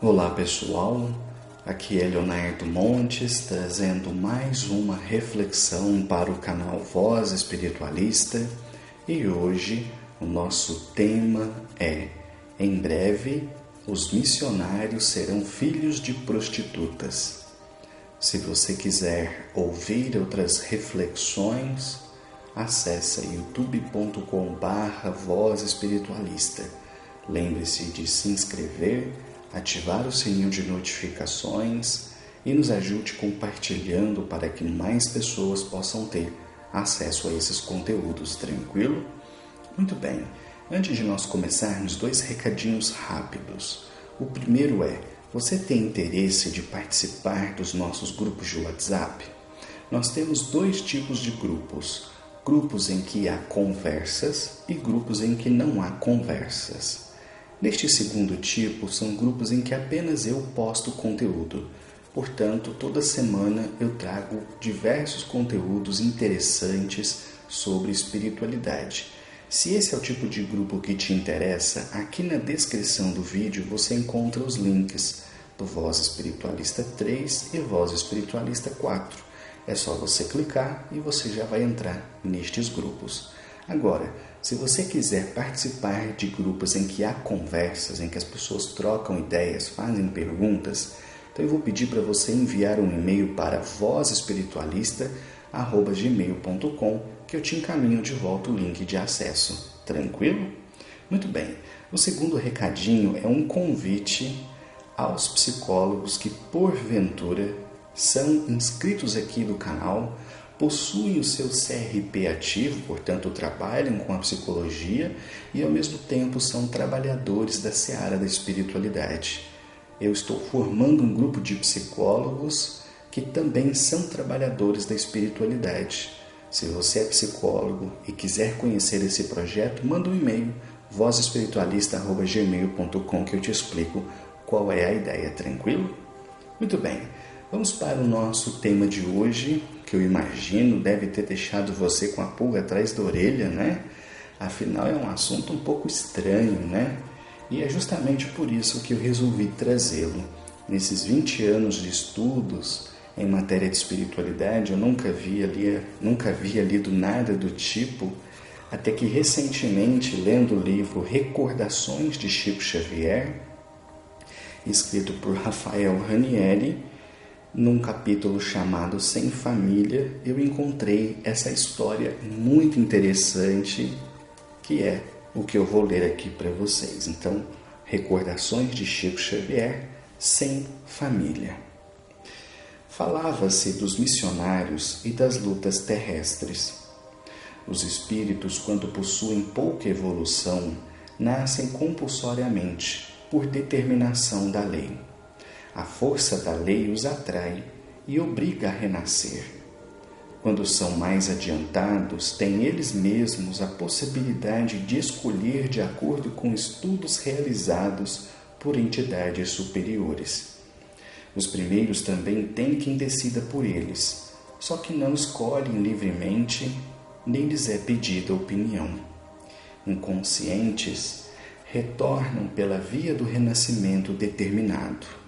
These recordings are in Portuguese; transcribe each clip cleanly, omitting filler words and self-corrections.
Olá pessoal, aqui é Leonardo Montes trazendo mais uma reflexão para o canal Voz Espiritualista e hoje o nosso tema é: em breve os missionários serão filhos de prostitutas. Se você quiser ouvir outras reflexões, acesse youtube.com/Voz Espiritualista. Lembre-se de se inscrever, ativar o sininho de notificações e nos ajude compartilhando para que mais pessoas possam ter acesso a esses conteúdos, tranquilo? Muito bem, antes de nós começarmos, 2 recadinhos rápidos. O primeiro é: você tem interesse de participar dos nossos grupos de WhatsApp? Nós temos 2 tipos de grupos: grupos em que há conversas e grupos em que não há conversas. Neste segundo tipo, são grupos em que apenas eu posto conteúdo. Portanto, toda semana eu trago diversos conteúdos interessantes sobre espiritualidade. Se esse é o tipo de grupo que te interessa, aqui na descrição do vídeo você encontra os links do Voz Espiritualista 3 e Voz Espiritualista 4. É só você clicar e você já vai entrar nestes grupos. Agora, se você quiser participar de grupos em que há conversas, em que as pessoas trocam ideias, fazem perguntas, então eu vou pedir para você enviar um e-mail para vozespiritualista@gmail.com que eu te encaminho de volta o link de acesso. Tranquilo? Muito bem. O segundo recadinho é um convite aos psicólogos que, porventura, são inscritos aqui do canal, possuem o seu CRP ativo, portanto trabalham com a psicologia e ao mesmo tempo são trabalhadores da seara da espiritualidade. Eu estou formando um grupo de psicólogos que também são trabalhadores da espiritualidade. Se você é psicólogo e quiser conhecer esse projeto, manda um e-mail vozespiritualista@gmail.com que eu te explico qual é a ideia, tranquilo? Muito bem. Vamos para o nosso tema de hoje, que eu imagino deve ter deixado você com a pulga atrás da orelha, né? Afinal, é um assunto um pouco estranho, né? E é justamente por isso que eu resolvi trazê-lo. Nesses 20 anos de estudos em matéria de espiritualidade, eu nunca havia lido nada do tipo, até que recentemente, lendo o livro Recordações de Chico Xavier, escrito por Rafael Ranieri, num capítulo chamado Sem Família, eu encontrei essa história muito interessante, que é o que eu vou ler aqui para vocês. Então, Recordações de Chico Xavier, Sem Família. Falava-se dos missionários e das lutas terrestres. Os espíritos, quando possuem pouca evolução, nascem compulsoriamente, por determinação da lei. A força da lei os atrai e obriga a renascer. Quando são mais adiantados, têm eles mesmos a possibilidade de escolher de acordo com estudos realizados por entidades superiores. Os primeiros também têm quem decida por eles, só que não escolhem livremente, nem lhes é pedida opinião. Inconscientes, retornam pela via do renascimento determinado.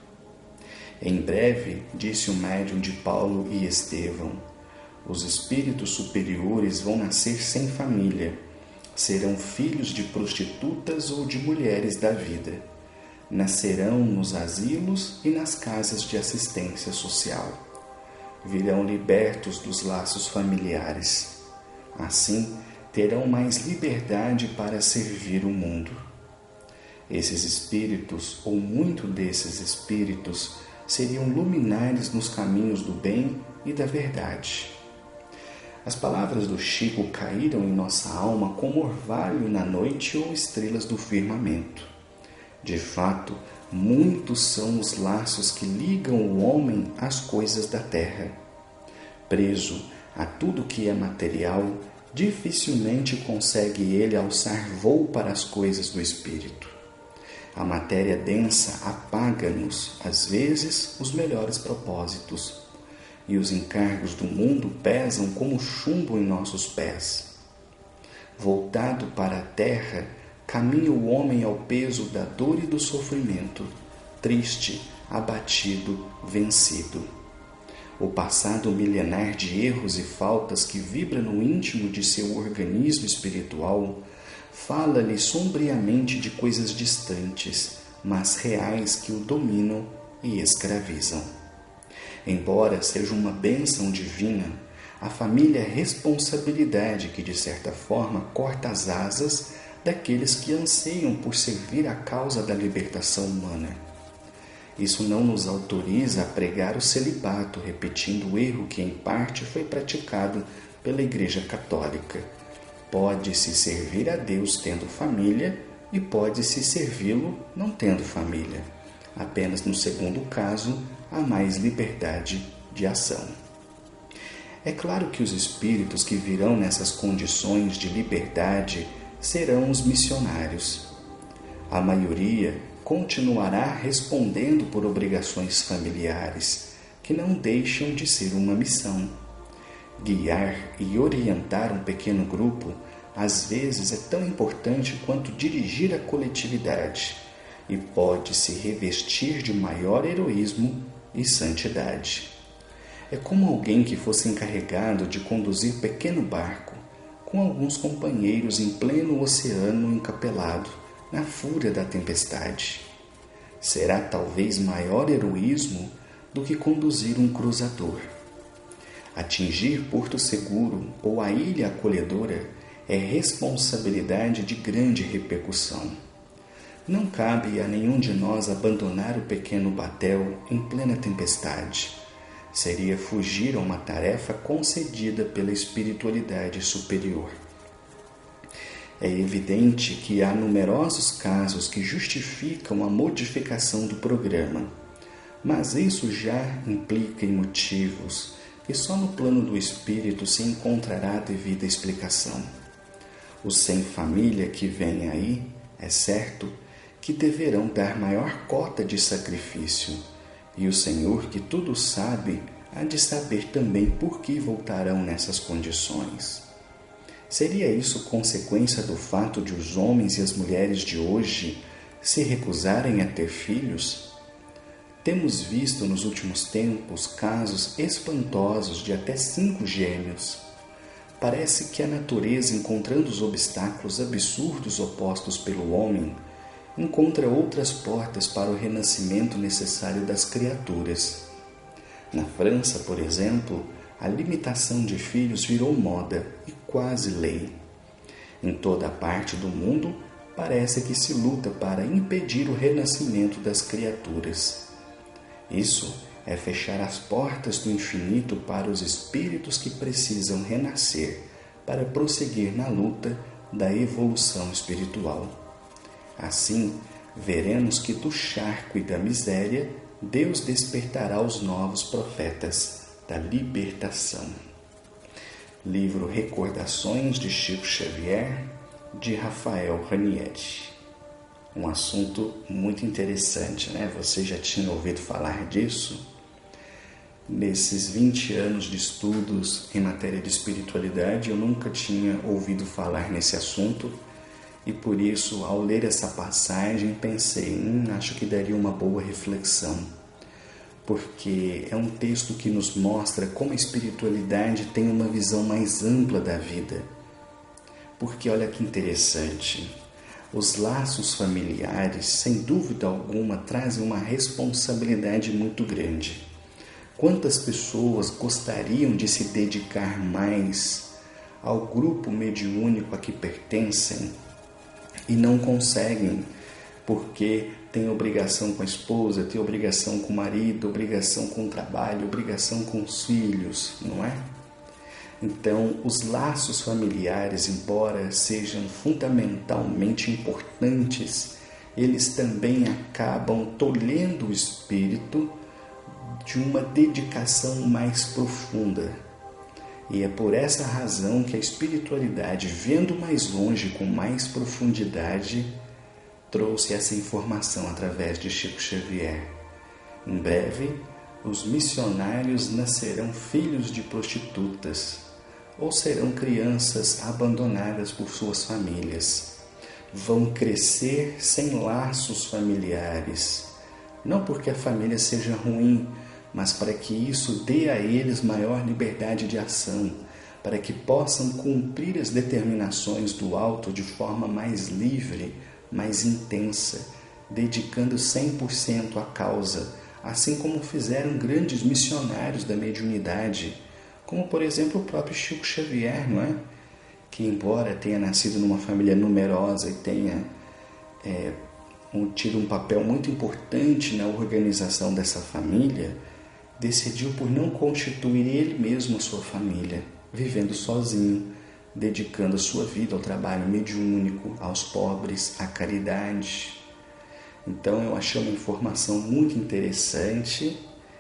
Em breve, disse o médium de Paulo e Estevão, os espíritos superiores vão nascer sem família, serão filhos de prostitutas ou de mulheres da vida. Nascerão nos asilos e nas casas de assistência social. Virão libertos dos laços familiares. Assim, terão mais liberdade para servir o mundo. Esses espíritos, ou muito desses espíritos, seriam luminares nos caminhos do bem e da verdade. As palavras do Chico caíram em nossa alma como orvalho na noite ou estrelas do firmamento. De fato, muitos são os laços que ligam o homem às coisas da terra. Preso a tudo que é material, dificilmente consegue ele alçar voo para as coisas do espírito. A matéria densa apaga-nos, às vezes, os melhores propósitos, e os encargos do mundo pesam como chumbo em nossos pés. Voltado para a terra, caminha o homem ao peso da dor e do sofrimento, triste, abatido, vencido. O passado milenar de erros e faltas que vibra no íntimo de seu organismo espiritual fala-lhe sombriamente de coisas distantes, mas reais que o dominam e escravizam. Embora seja uma bênção divina, a família é responsabilidade que, de certa forma, corta as asas daqueles que anseiam por servir a causa da libertação humana. Isso não nos autoriza a pregar o celibato, repetindo o erro que, em parte, foi praticado pela Igreja Católica. Pode-se servir a Deus tendo família e pode-se servi-lo não tendo família. Apenas no segundo caso, há mais liberdade de ação. É claro que os espíritos que virão nessas condições de liberdade serão os missionários. A maioria continuará respondendo por obrigações familiares, que não deixam de ser uma missão. Guiar e orientar um pequeno grupo, às vezes, é tão importante quanto dirigir a coletividade, e pode-se revestir de maior heroísmo e santidade. É como alguém que fosse encarregado de conduzir pequeno barco, com alguns companheiros em pleno oceano encapelado, na fúria da tempestade. Será talvez maior heroísmo do que conduzir um cruzador. Atingir Porto Seguro ou a ilha acolhedora é responsabilidade de grande repercussão. Não cabe a nenhum de nós abandonar o pequeno batel em plena tempestade. Seria fugir a uma tarefa concedida pela espiritualidade superior. É evidente que há numerosos casos que justificam a modificação do programa, mas isso já implica em motivos que só no plano do espírito se encontrará a devida explicação. Os sem família que vêm aí, é certo, que deverão dar maior cota de sacrifício, e o Senhor, que tudo sabe, há de saber também por que voltarão nessas condições. Seria isso consequência do fato de os homens e as mulheres de hoje se recusarem a ter filhos? Temos visto nos últimos tempos casos espantosos de até 5 gêmeos. Parece que a natureza, encontrando os obstáculos absurdos opostos pelo homem, encontra outras portas para o renascimento necessário das criaturas. Na França, por exemplo, a limitação de filhos virou moda e quase lei. Em toda parte do mundo, parece que se luta para impedir o renascimento das criaturas. Isso é fechar as portas do infinito para os espíritos que precisam renascer para prosseguir na luta da evolução espiritual. Assim, veremos que do charco e da miséria, Deus despertará os novos profetas da libertação. Livro Recordações de Chico Xavier, de Rafael Ranieri. Um assunto muito interessante, né? Você já tinha ouvido falar disso? Nesses 20 anos de estudos em matéria de espiritualidade, eu nunca tinha ouvido falar nesse assunto. E por isso, ao ler essa passagem, pensei, acho que daria uma boa reflexão, porque é um texto que nos mostra como a espiritualidade tem uma visão mais ampla da vida. Porque olha que interessante, os laços familiares, sem dúvida alguma, trazem uma responsabilidade muito grande. Quantas pessoas gostariam de se dedicar mais ao grupo mediúnico a que pertencem, e não conseguem, porque tem obrigação com a esposa, tem obrigação com o marido, obrigação com o trabalho, obrigação com os filhos, não é? Então, os laços familiares, embora sejam fundamentalmente importantes, eles também acabam tolhendo o espírito de uma dedicação mais profunda. E é por essa razão que a espiritualidade, vendo mais longe, com mais profundidade, trouxe essa informação através de Chico Xavier. Em breve, os missionários nascerão filhos de prostitutas, ou serão crianças abandonadas por suas famílias. Vão crescer sem laços familiares, Não porque a família seja ruim, mas para que isso dê a eles maior liberdade de ação, para que possam cumprir as determinações do alto de forma mais livre, mais intensa, dedicando 100% à causa, assim como fizeram grandes missionários da mediunidade, como por exemplo o próprio Chico Xavier, não é? Que embora tenha nascido numa família numerosa e tenha tido um papel muito importante na organização dessa família, decidiu por não constituir ele mesmo a sua família, vivendo sozinho, dedicando a sua vida ao trabalho mediúnico, aos pobres, à caridade. Então eu achei uma informação muito interessante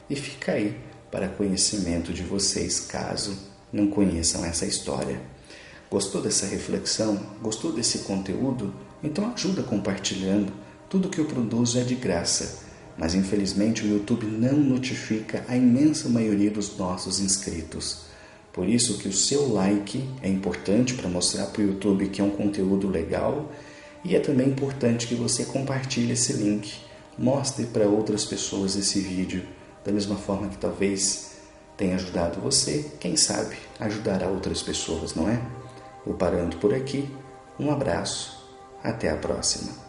e fica aí para conhecimento de vocês, caso não conheçam essa história. Gostou dessa reflexão? Gostou desse conteúdo? Então ajuda compartilhando. Tudo que eu produzo é de graça, mas infelizmente o YouTube não notifica a imensa maioria dos nossos inscritos. Por isso que o seu like é importante para mostrar para o YouTube que é um conteúdo legal, e é também importante que você compartilhe esse link, mostre para outras pessoas esse vídeo, da mesma forma que talvez tenha ajudado você, quem sabe ajudará outras pessoas, não é? Vou parando por aqui, um abraço, até a próxima.